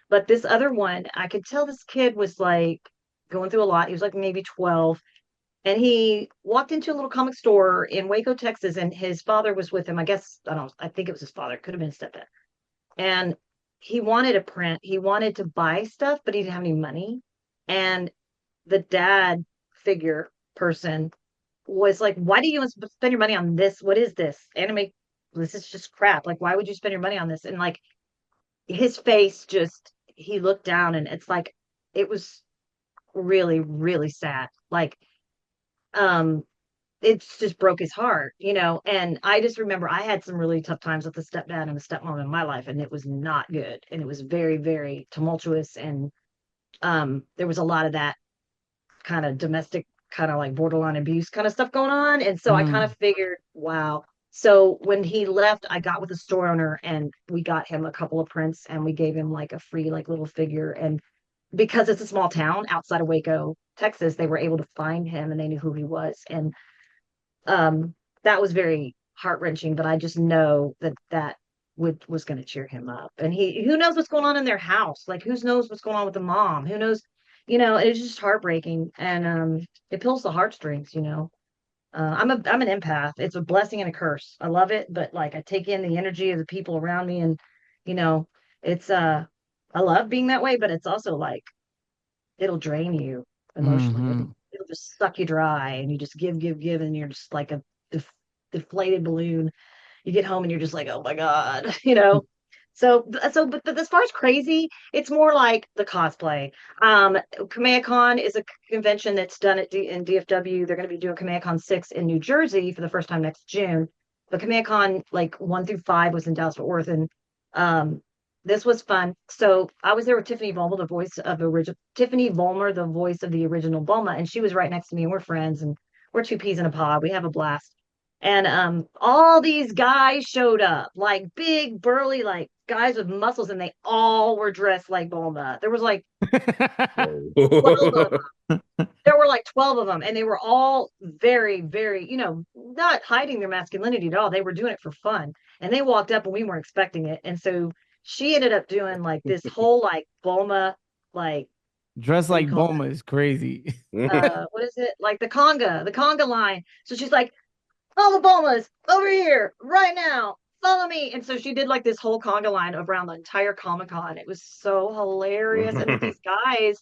G: But this other one, I could tell this kid was like going through a lot. He was like maybe 12. And he walked into a little comic store in Waco, Texas, and his father was with him. I guess, I don't know, I think it was his father. It could have been his stepdad. And he wanted a print. He wanted to buy stuff, but he didn't have any money. And the dad figure person was like, why do you want to spend your money on this? What is this? Anime, this is just crap. Like, why would you spend your money on this? And like his face just, he looked down and it's like, it was really, really sad. Like, um, it's just broke his heart. And I just remember I had some really tough times with the stepdad and the stepmom in my life, and it was not good. And it was very, very tumultuous. And there was a lot of that kind of domestic, kind of like borderline abuse kind of stuff going on. And so I kind of figured, wow. So when he left, I got with the store owner and we got him a couple of prints and we gave him like a free like little figure. And because it's a small town outside of Waco, Texas, they were able to find him and they knew who he was. And that was very heart-wrenching, but I just know that was going to cheer him up. And who knows what's going on in their house? Like, who knows what's going on with the mom? Who knows? It's just heartbreaking, and it pulls the heartstrings. I'm an empath. It's a blessing and a curse. I love it, but like I take in the energy of the people around me, and you know, it's I love being that way, but it's also like it'll drain you emotionally. It'll just suck you dry, and you just give, and you're just like a deflated balloon. You get home and you're just like, oh my God, you know. But as far as crazy, it's more like the cosplay. Kamehacon is a convention that's done in DFW. They're going to be doing Kamehacon 6 in New Jersey for the first time next June. But Kamehacon like 1 through 5 was in Dallas Fort Worth, and this was fun. So I was there with Tiffany Vollmer, the voice of the original Bulma, and she was right next to me, and we're friends, and we're two peas in a pod. We have a blast. And all these guys showed up, like big, burly, like guys with muscles, and they all were dressed like Bulma. There was like 12 of them. There were like 12 of them, and they were all very, very, not hiding their masculinity at all. They were doing it for fun. And they walked up and we weren't expecting it. And so she ended up doing like this whole like Bulma, like
F: dressed like Bulma is crazy.
G: What is it? Like the conga line. So she's like, all the Bulmas over here right now, follow me. And so she did like this whole conga line around the entire Comic-Con. It was so hilarious. And with these guys,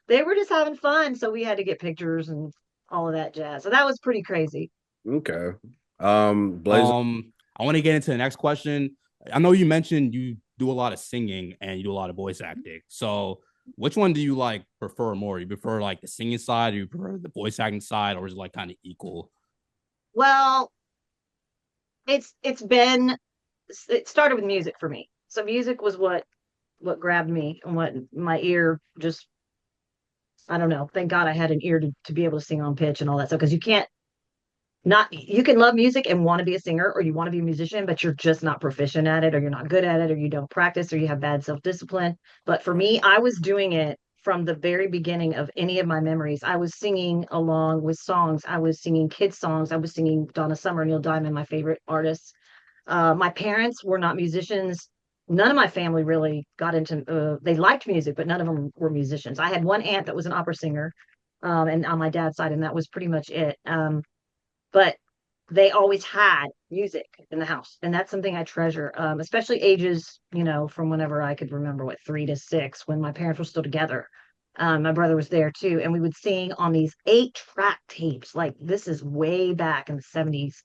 G: they were just having fun. So we had to get pictures and all of that jazz. So that was pretty crazy.
H: Okay. Blaze.
A: I want to get into the next question. I know you mentioned you do a lot of singing and you do a lot of voice acting. So which one do you like prefer more? You prefer like the singing side, or you prefer the voice acting side, or is it like kind of equal?
G: Well, it started with music for me. So music was what grabbed me, and what my ear just, I don't know. Thank God I had an ear to be able to sing on pitch and all that stuff. Because you can love music and want to be a singer, or you want to be a musician, but you're just not proficient at it, or you're not good at it, or you don't practice, or you have bad self-discipline. But for me, I was doing it from the very beginning of any of my memories. I was singing along with songs. I was singing kids songs. I was singing Donna Summer, Neil Diamond, my favorite artists. My parents were not musicians. None of my family really got into, they liked music, but none of them were musicians. I had one aunt that was an opera singer, and on my dad's side, and that was pretty much it. But they always had music in the house, and that's something I treasure, especially ages, from whenever I could remember, 3 to 6, when my parents were still together. My brother was there too, and we would sing on these 8-track tapes. Like, this is way back in the 70s.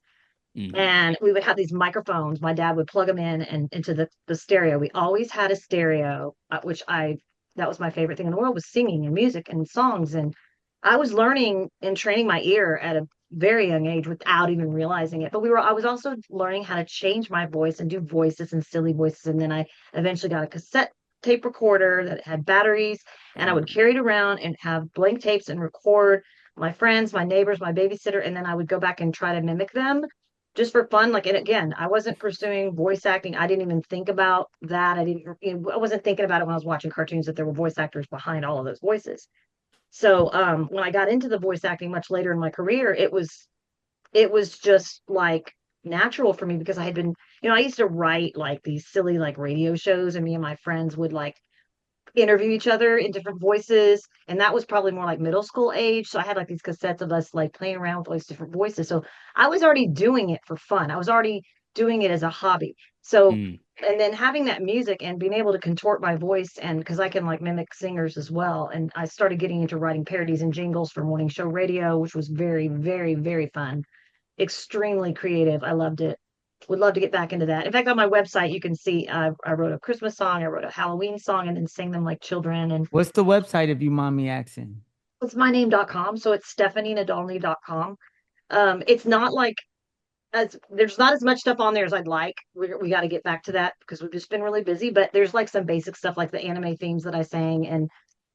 G: And we would have these microphones. My dad would plug them in and into the stereo. We always had a stereo, that was my favorite thing in the world, was singing and music and songs. And I was learning and training my ear at a very young age without even realizing it. But I was also learning how to change my voice and do voices and silly voices. And then I eventually got a cassette tape recorder that had batteries, and I would carry it around and have blank tapes and record my friends, my neighbors, my babysitter. And then I would go back and try to mimic them just for fun. Like, and again, I wasn't pursuing voice acting. I didn't even think about that. I wasn't thinking about it when I was watching cartoons, that there were voice actors behind all of those voices. So when I got into the voice acting much later in my career, it was just like natural for me, because I had been, I used to write like these silly like radio shows, and me and my friends would like interview each other in different voices. And that was probably more like middle school age. So I had like these cassettes of us like playing around with all these different voices. So I was already doing it for fun. I was already doing it as a hobby. So and then having that music and being able to contort my voice, and because I can like mimic singers as well. And I started getting into writing parodies and jingles for morning show radio, which was very, very, very fun. Extremely creative. I loved it. Would love to get back into that. In fact, on my website, you can see I wrote a Christmas song, I wrote a Halloween song, and then sang them like children. And
F: what's the website, if you mind me asking?
G: It's myname.com. So it's stephanienadolny.com. It's not like, there's not as much stuff on there as I'd like. We got to get back to that, because we've just been really busy. But there's like some basic stuff, like the anime themes that I sang, and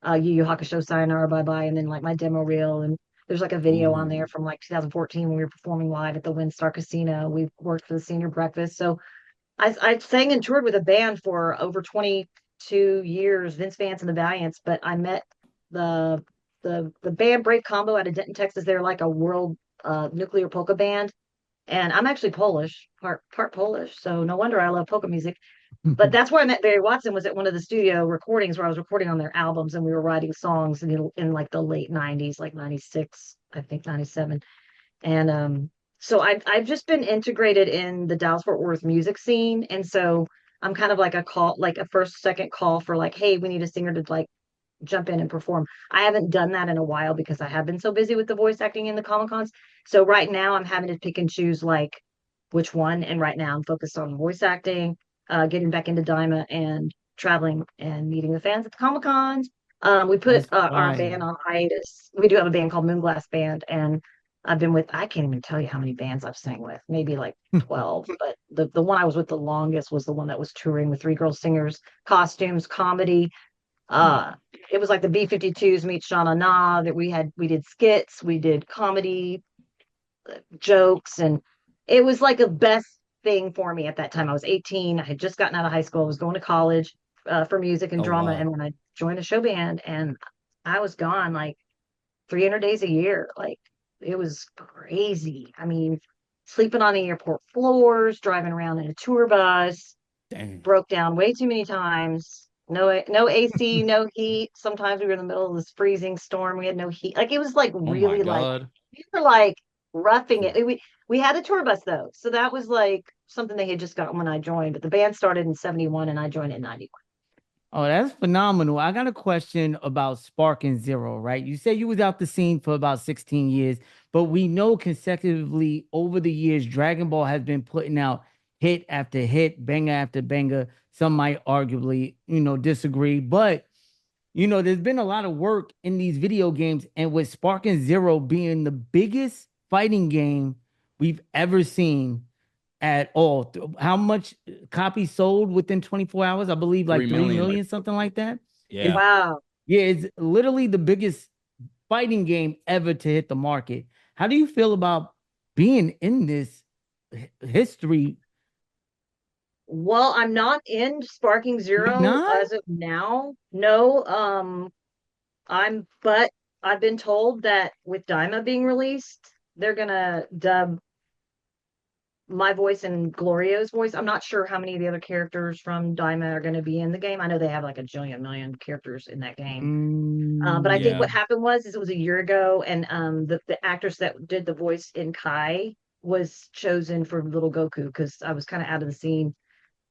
G: Yu Yu Hakusho, Sayonara Bye Bye, and then like my demo reel. And there's like a video on there from like 2014 when we were performing live at the WinStar Casino. We worked for the senior breakfast. So I sang and toured with a band for over 22 years, Vince Vance and the Valiants. But I met the band Brave Combo out of Denton, Texas. They're like a world nuclear polka band. And I'm actually Polish, part Polish. So no wonder I love polka music. But that's where I met Barry Watson, was at one of the studio recordings where I was recording on their albums, and we were writing songs in like the late 90s, like 96, I think 97. And so I've just been integrated in the Dallas Fort Worth music scene. And so I'm kind of like a first, second call for like, hey, we need a singer to like jump in and perform. I haven't done that in a while because I have been so busy with the voice acting in the Comic Cons. So right now I'm having to pick and choose like which one. And right now I'm focused on voice acting, getting back into Daima and traveling and meeting the fans at the Comic Cons. We put
F: That's
G: our
F: fire.
G: band on hiatus. We do have a band called Moonglass Band, and I've been with, I can't even tell you how many bands I've sang with, maybe like 12. But the one I was with the longest was the one that was touring with three girl singers, costumes, comedy. Uh, it was like the B-52s meet Shauna Na, that we did skits, we did comedy, jokes, and it was like a best thing for me at that time. I was 18. I had just gotten out of high school. I was going to college for music and
A: Oh
G: drama.
A: wow.
G: And when I joined a show band, and I was gone like 300 days a year. Like it was crazy. I mean, sleeping on the airport floors, driving around in a tour bus,
A: Dang.
G: broke down way too many times. No AC, no heat. Sometimes we were in the middle of this freezing storm. We had no heat. Like it was like
A: Oh my
G: really like
A: God.
G: we were like roughing it. We had a tour bus though, so that was like something they had just gotten when I joined. But the band started in '71 and I joined in '91.
F: Oh, that's phenomenal. I got a question about Spark and Zero, right? You said you was out the scene for about 16 years, but we know consecutively over the years, Dragon Ball has been putting out hit after hit, banger after banger. Some might arguably, disagree, but there's been a lot of work in these video games, and with Spark and Zero being the biggest fighting game we've ever seen at all. How much copies sold within 24 hours? I believe like
A: 3
F: 3
A: million.
F: million, something like that.
A: Yeah.
G: Wow.
F: Yeah, it's literally the biggest fighting game ever to hit the market. How do you feel about being in this history?
G: Well, I'm not in Sparking
F: You
G: Zero
F: not?
G: as of now. No, but I've been told that with Daima being released, they're gonna dub my voice and Glorio's voice. I'm not sure how many of the other characters from Daima are going to be in the game. I know they have like a jillion million characters in that game. But I think
A: Yeah.
G: what happened was is it was a year ago, and the actress that did the voice in Kai was chosen for Little Goku because I was kind of out of the scene,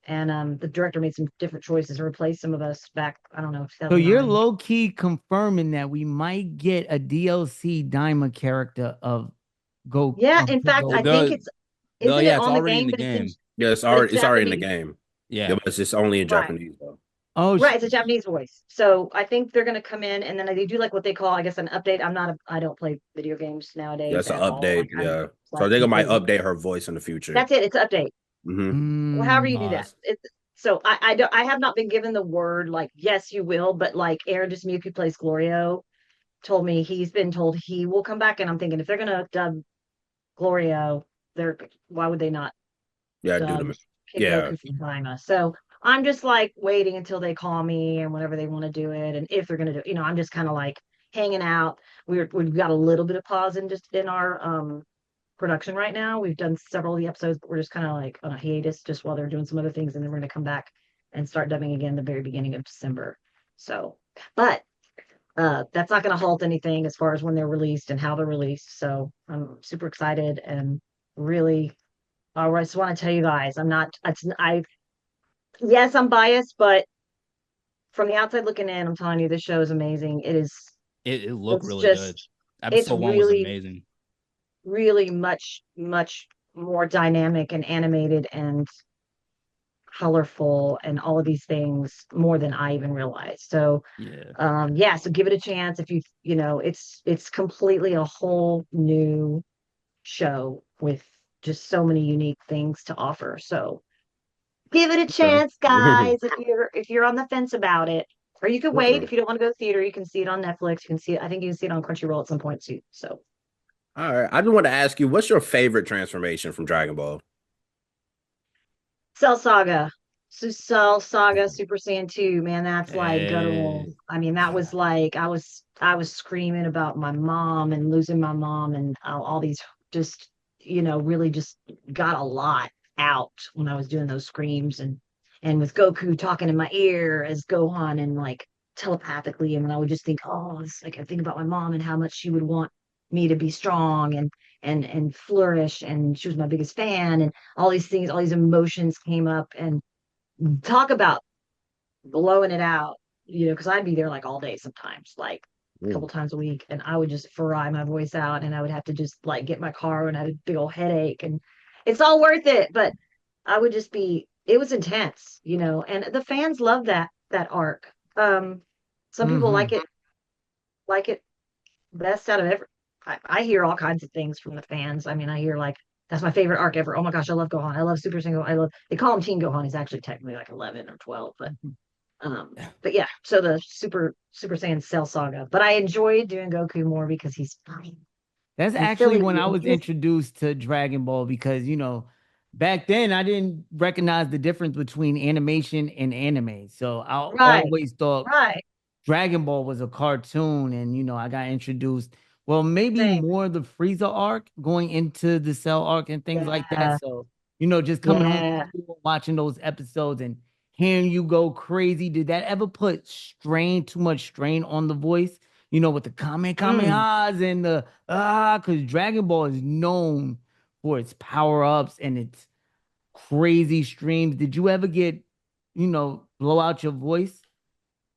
G: and the director made some different choices and replaced some of us back. I don't know,
F: So you're
G: 2009.
F: low key confirming that we might get a DLC Daima character of Go.
G: Yeah, in fact,
A: Oh,
G: I think
A: the
G: it's isn't it
A: yeah, it's
G: on the
A: already in
G: game,
A: the
G: but
A: game.
H: Yeah, it's already in the
G: Japanese,
H: game. Yeah,
A: Yeah.
H: but it's just only in
G: right?
H: Japanese though.
F: Oh,
G: Right, it's a Japanese voice. So I think they're gonna come in and then they do like what they call, I guess, an update. I don't play video games
H: Yeah,
G: nowadays
H: it's an
G: at all. Like
H: update.
G: I'm
H: Yeah,
G: like
H: so they might
G: completely.
H: update her voice in the future.
G: That's it. It's an update.
H: Hmm.
G: Or however you do that.
A: Pause.
G: So I don't, I have not been given the word like yes you will, but like Aaron Dismuke, who plays Glorio, told me he's been told he will come back, and I'm thinking if they're gonna dub Glorio, they're why would they not
H: Yeah, do
G: dub
H: them.
G: Kid
H: Yeah,
G: Goku from Daima? So I'm just like waiting until they call me and whenever they want to do it, and if they're gonna do, I'm just kind of like hanging out. We've got a little bit of pause in just in our production right now. We've done several of the episodes, but we're just kind of like on a hiatus just while they're doing some other things, and then we're gonna come back and start dubbing again the very beginning of December. So, but that's not going to halt anything as far as when they're released and how they're released. So I'm super excited and really, I just want to tell you guys, yes, I'm biased, but from the outside looking in, I'm telling you, this show is amazing.
A: It looked
G: It's
A: really good.
G: just, it's
A: Episode 1 was
G: really,
A: amazing.
G: really much, much more dynamic and animated and colorful and all of these things more than I even realized. So
A: Yeah.
G: yeah, so give it a chance if it's completely a whole new show with just so many unique things to offer. So give it a
H: okay.
G: chance, guys, if you're on the fence about it. Or you could wait
H: Okay.
G: if you don't want to go to the theater, you can see it on Netflix. You can see it, I think you can see it on Crunchyroll at some point too. So
H: All right. I just want to ask you, what's your favorite transformation from Dragon Ball?
G: Cell Saga. So Cell Saga Super Saiyan 2, man, that's like guttural.
A: Hey.
G: I mean, that was like I was screaming about my mom and losing my mom and all these just, really just got a lot out when I was doing those screams and with Goku talking in my ear as Gohan and like telepathically, and then I would just think, oh, it's like I think about my mom and how much she would want me to be strong and flourish, and she was my biggest fan, and all these things, all these emotions came up, and talk about blowing it out. because I'd be there like all day sometimes, like a couple times a week, and I would just fry my voice out, and I would have to just like get in my car and I had a big old headache, and it's all worth it. But I would just be, it was intense, and the fans love that arc. Some people like it best out of every. I hear all kinds of things from the fans. I mean, I hear like that's my favorite arc ever. Oh my gosh, I love Gohan. I love Super Single. I love. They call him Teen Gohan. He's actually technically like 11 or 12, but yeah. So the Super Saiyan Cell Saga. But I enjoy doing Goku more because he's funny.
F: That's
G: He's
F: actually
G: silly.
F: when I was introduced to Dragon Ball because, back then I didn't recognize the difference between animation and anime. So I always thought
G: Right.
F: Dragon Ball was a cartoon, and I got introduced. Well, maybe
G: Same.
F: more the Frieza arc going into the Cell arc and things like
G: Yeah.
F: that. So, just coming home
G: Yeah.
F: from school, watching those episodes and hearing you go crazy. Did that ever put too much strain on the voice? With the Kamehamehas and the because Dragon Ball is known for its power-ups and its crazy streams. Did you ever get, blow out your voice?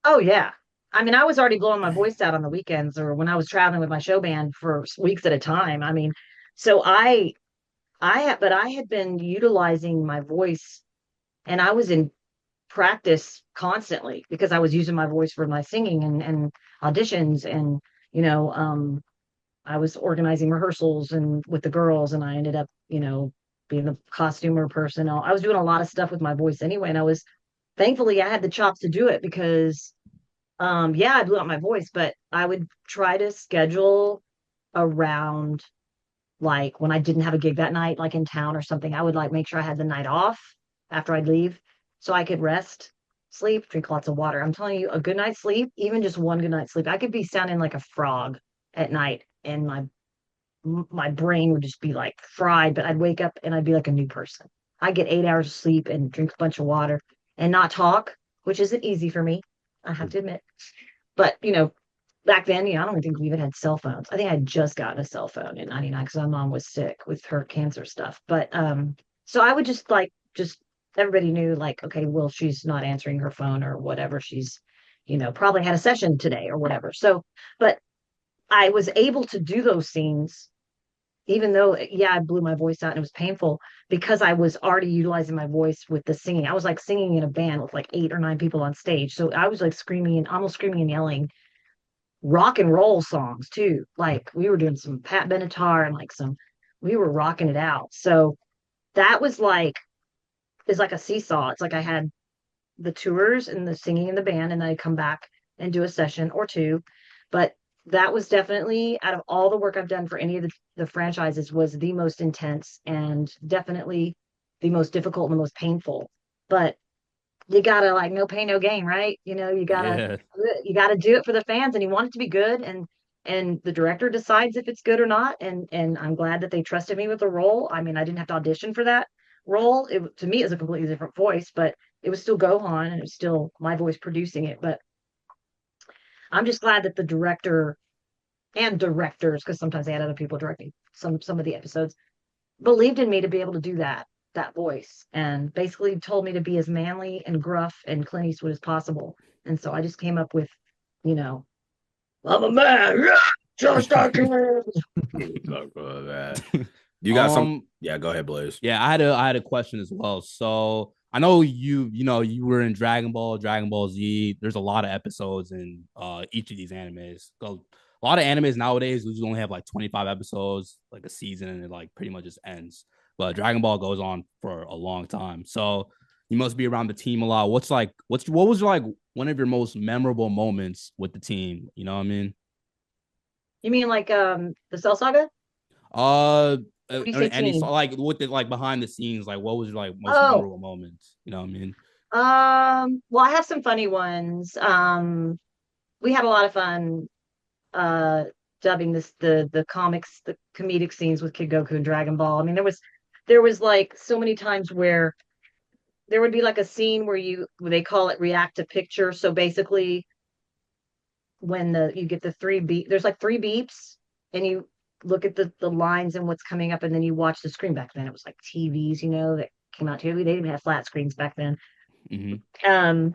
G: Oh yeah. I mean, I was already blowing my voice out on the weekends or when I was traveling with my show band for weeks at a time. I mean, so but I had been utilizing my voice and I was in practice constantly because I was using my voice for my singing and auditions and, you know, I was organizing rehearsals and with the girls and I ended up, being the costumer person. I was doing a lot of stuff with my voice anyway. And thankfully I had the chops to do it because yeah, I blew out my voice, but I would try to schedule around like when I didn't have a gig that night, like in town or something. I would like make sure I had the night off after I'd leave so I could rest, sleep, drink lots of water. I'm telling you, a good night's sleep, even just one good night's sleep, I could be sounding like a frog at night and my brain would just be like fried, but I'd wake up and I'd be like a new person. I get 8 hours of sleep and drink a bunch of water and not talk, which isn't easy for me, I have to admit. But back then, I don't even think we even had cell phones. I think I had just gotten a cell phone in '99 because my mom was sick with her cancer stuff. But so I would just everybody knew like, okay, well, she's not answering her phone or whatever. She's, probably had a session today or whatever. So, but I was able to do those scenes even though, yeah, I blew my voice out and it was painful because I was already utilizing my voice with the singing. I was like singing in a band with like 8 or 9 people on stage. So I was like screaming and almost screaming and yelling rock and roll songs too. Like we were doing some Pat Benatar and we were rocking it out. So that was it's like a seesaw. It's like I had the tours and the singing in the band, and then I'd come back and do a session or two. But that was definitely out of all the work I've done for any of the franchises was the most intense and definitely the most difficult and the most painful. But you gotta no pain, no gain, right? You gotta do it for the fans and you want it to be good and the director decides if it's good or not. And I'm glad that they trusted me with the role. I mean, I didn't have to audition for that role. To me, it was a completely different voice, but it was still Gohan and it was still my voice producing it. But I'm just glad that the director and directors, because sometimes they had other people directing some of the episodes, believed in me to be able to do that voice and basically told me to be as manly and gruff and Clint Eastwood as possible. And so I just came up with, I'm a man, yeah, just like you.
H: You got some? Yeah, go ahead, Blaze.
A: Yeah, I had a question as well. So I know you were in Dragon Ball, Dragon Ball Z. There's a lot of episodes in each of these animes. A lot of animes nowadays usually only have like 25 episodes, like a season, and it like pretty much just ends. But Dragon Ball goes on for a long time. So you must be around the team a lot. What was like one of your most memorable moments with the team? You know what I mean?
G: You mean like the Cell Saga?
A: Any like with the like behind the scenes, like what was like most memorable moments? You know what I mean?
G: Well, I have some funny ones. We had a lot of fun dubbing the comics, the comedic scenes with Kid Goku and Dragon Ball. I mean, there was like so many times where there would be like a scene where they call it react to picture. So basically when you get the there's like 3 beeps and you look at the lines and what's coming up and then you watch the screen. Back then it was like TVs, that came out here. They didn't have flat screens back then.
A: Mm-hmm.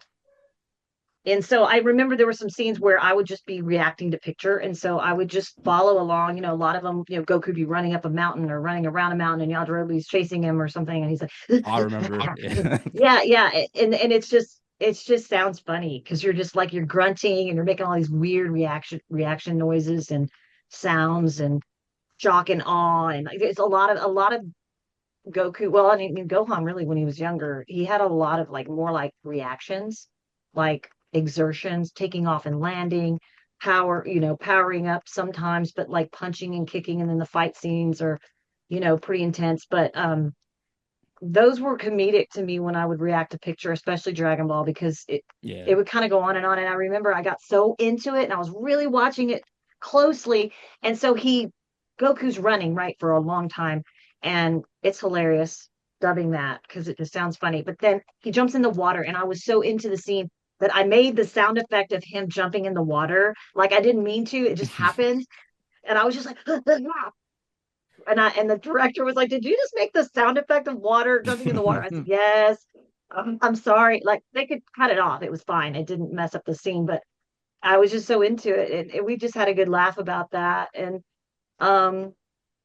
G: And so I remember there were some scenes where I would just be reacting to picture. And so I would just follow along. A lot of them, Goku would be running up a mountain or running around a mountain and Yajirobe's chasing him or something. And he's like,
A: I remember.
G: yeah. And it's just sounds funny because you're just like, you're grunting and you're making all these weird reaction noises and sounds and shock and awe. And it's a lot of Goku. Well, I mean, Gohan really, when he was younger, he had a lot of like more like reactions, like exertions, taking off and landing, powering up sometimes, but like punching and kicking, and then the fight scenes are, pretty intense. But those were comedic to me when I would react to picture, especially Dragon Ball, because it would kind of go on and on. And I remember I got so into it and I was really watching it closely. And so Goku's running, right, for a long time. And it's hilarious dubbing that because it just sounds funny. But then he jumps in the water, and I was so into the scene that I made the sound effect of him jumping in the water. Like I didn't mean to, it just happened. And I was just like, and the director was like, "Did you just make the sound effect of water jumping in the water?" I said, "Yes." I'm sorry. Like they could cut it off. It was fine. It didn't mess up the scene, but I was just so into it. And we just had a good laugh about that. And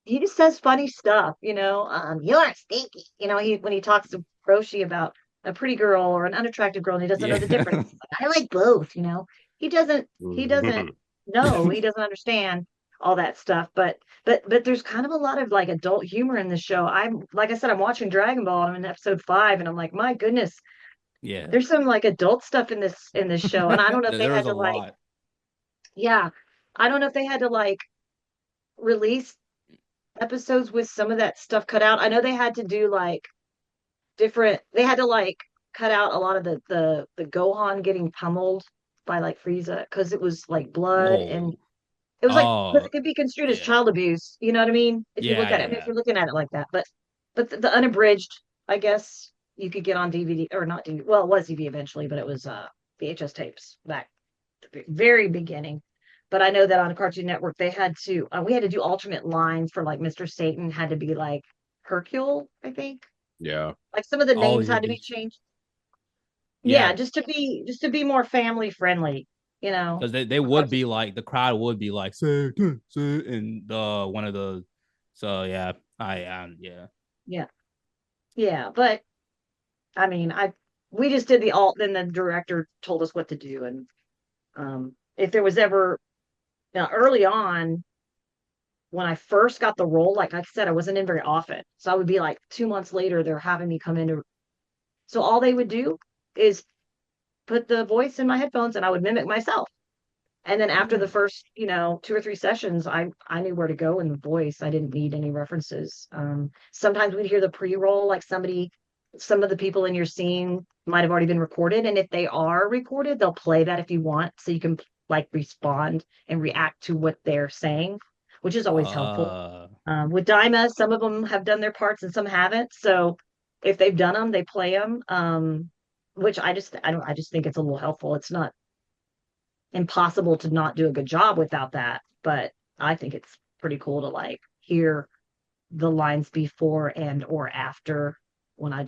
G: he just says funny stuff, you're stinky. When he talks to Roshi about a pretty girl or an unattractive girl and he doesn't know the difference. I like both, He doesn't know, he doesn't understand all that stuff. But there's kind of a lot of like adult humor in the show. Like I said, I'm watching Dragon Ball, I'm in episode 5, and I'm like, my goodness, there's some like adult stuff in this show. And I don't know if they had to like, I don't know if they had to like release episodes with some of that stuff cut out. I know they had to do like they had to like cut out a lot of the Gohan getting pummeled by like Frieza because it was like blood. Whoa. And it was like it could be construed as child abuse, you know what I mean? If you look at it, I mean, if you're looking at it like that. But the unabridged, I guess you could get on DVD or not DVD. Well, it was DVD eventually, but it was VHS tapes back at the very beginning. But I know that on Cartoon Network, they had to, we had to do alternate lines for like Mr. Satan had to be like Hercule, I think.
H: Yeah.
G: Like some of the names had to be changed. Yeah, just to be more family friendly,
A: Because they would be like, the crowd would be like, say, and one of the, so yeah,
G: Yeah, but I mean, we just did the alt, then the director told us what to do. And if there was ever, now, early on, when I first got the role, like I said, I wasn't in very often. So I would be like 2 months later, they're having me come in. So all they would do is put the voice in my headphones and I would mimic myself. And then after the first, 2 or 3 sessions, I knew where to go in the voice. I didn't need any references. Sometimes we'd hear the pre-roll, like some of the people in your scene might have already been recorded. And if they are recorded, they'll play that if you want. So you can like respond and react to what they're saying, which is always helpful. With Daima, some of them have done their parts and some haven't. So if they've done them, they play them. Which I just think it's a little helpful. It's not impossible to not do a good job without that, but I think it's pretty cool to like hear the lines before and or after when I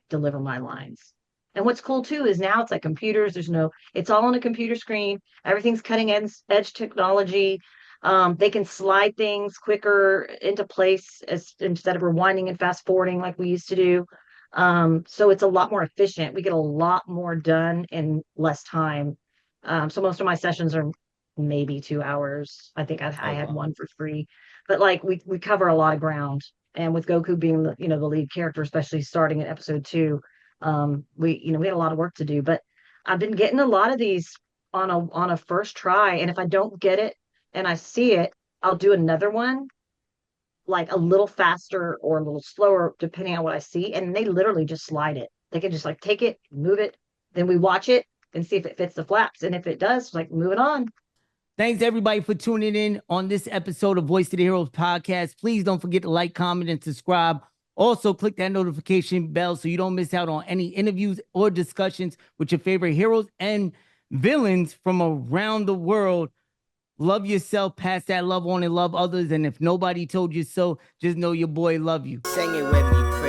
G: deliver my lines. And what's cool too is now it's like computers. It's all on a computer screen. Everything's cutting edge technology. They can slide things quicker into place instead of rewinding and fast forwarding like we used to do. So it's a lot more efficient. We get a lot more done in less time. So most of my sessions are maybe 2 hours. I think I had one for free, but like we cover a lot of ground. And with Goku being the lead character, especially starting at episode 2, we had a lot of work to do. But I've been getting a lot of these on a first try, and if I don't get it and I see it, I'll do another one like a little faster or a little slower depending on what I see, and they literally just slide it. They can just like take it, move it, then we watch it and see if it fits the flaps, and if it does, like move it on.
F: Thanks everybody for tuning in on this episode of Voice of the Heroes podcast. Please don't forget to like, comment, and subscribe. Also, click that notification bell so you don't miss out on any interviews or discussions with your favorite heroes and villains from around the world. Love yourself, pass that love on, and love others. And if nobody told you so, just know your boy love you.
C: Sing it with me,